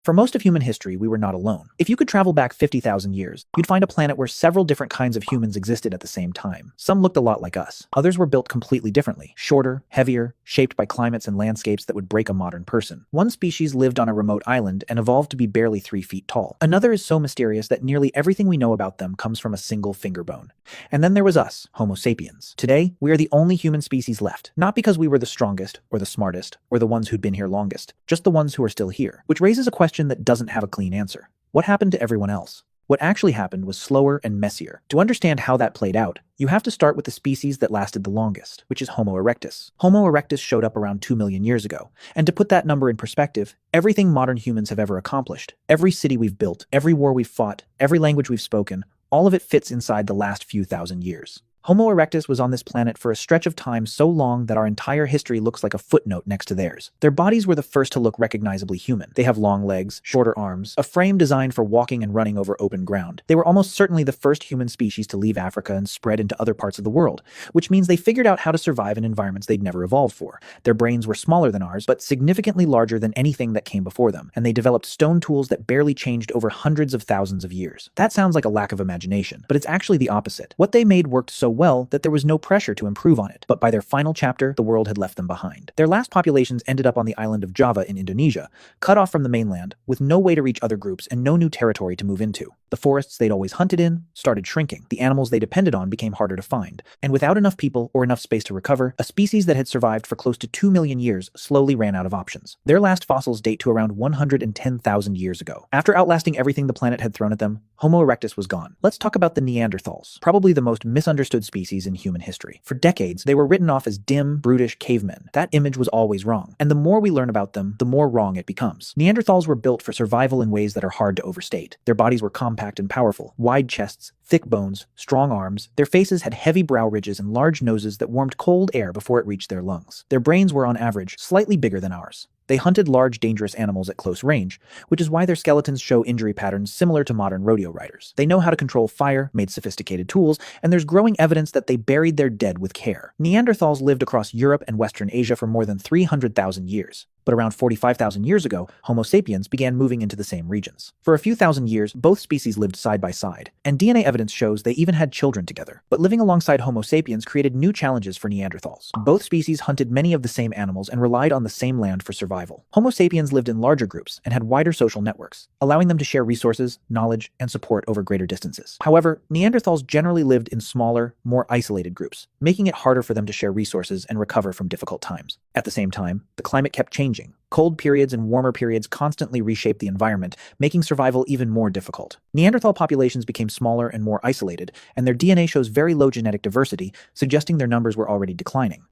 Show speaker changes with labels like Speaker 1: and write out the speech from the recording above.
Speaker 1: For most of human history, we were not alone. If you could travel back 50,000 years, you'd find a planet where several different kinds of humans existed at the same time. Some looked a lot like us. Others were built completely differently, shorter, heavier, shaped by climates and landscapes that would break a modern person. One species lived on a remote island and evolved to be barely 3 feet tall. Another is so mysterious that nearly everything we know about them comes from a single finger bone. And then there was us, Homo sapiens. Today, we are the only human species left, not because we were the strongest, or the smartest, or the ones who'd been here longest, just the ones who are still here. Which raises a question that doesn't have a clean answer. What happened to everyone else? What actually happened was slower and messier. To understand how that played out, you have to start with the species that lasted the longest, which is Homo erectus. Homo erectus showed up around 2 million years ago. And to put that number in perspective, everything modern humans have ever accomplished, every city we've built, every war we've fought, every language we've spoken, all of it fits inside the last few thousand years. Homo erectus was on this planet for a stretch of time so long that our entire history looks like a footnote next to theirs. Their bodies were the first to look recognizably human. They have long legs, shorter arms, a frame designed for walking and running over open ground. They were almost certainly the first human species to leave Africa and spread into other parts of the world, which means they figured out how to survive in environments they'd never evolved for. Their brains were smaller than ours, but significantly larger than anything that came before them, and they developed stone tools that barely changed over hundreds of thousands of years. That sounds like a lack of imagination, but it's actually the opposite. What they made worked so well that there was no pressure to improve on it, but by their final chapter, the world had left them behind. Their last populations ended up on the island of Java in Indonesia, cut off from the mainland, with no way to reach other groups and no new territory to move into. The forests they'd always hunted in started shrinking. The animals they depended on became harder to find. And without enough people or enough space to recover, a species that had survived for close to 2 million years slowly ran out of options. Their last fossils date to around 110,000 years ago. After outlasting everything the planet had thrown at them, Homo erectus was gone. Let's talk about the Neanderthals, probably the most misunderstood species in human history. For decades, they were written off as dim, brutish cavemen. That image was always wrong. And the more we learn about them, the more wrong it becomes. Neanderthals were built for survival in ways that are hard to overstate. Their bodies were compact and powerful, wide chests, thick bones, strong arms. Their faces had heavy brow ridges and large noses that warmed cold air before it reached their lungs. Their brains were on average slightly bigger than ours. They hunted large, dangerous animals at close range, which is why their skeletons show injury patterns similar to modern rodeo riders. They know how to control fire, made sophisticated tools, and there's growing evidence that they buried their dead with care. Neanderthals lived across Europe and Western Asia for more than 300,000 years. But around 45,000 years ago, Homo sapiens began moving into the same regions. For a few thousand years, both species lived side by side, and DNA evidence shows they even had children together. But living alongside Homo sapiens created new challenges for Neanderthals. Both species hunted many of the same animals and relied on the same land for survival. Homo sapiens lived in larger groups and had wider social networks, allowing them to share resources, knowledge, and support over greater distances. However, Neanderthals generally lived in smaller, more isolated groups, making it harder for them to share resources and recover from difficult times. At the same time, the climate kept changing. Cold periods and warmer periods constantly reshaped the environment, making survival even more difficult. Neanderthal populations became smaller and more isolated, and their DNA shows very low genetic diversity, suggesting their numbers were already declining.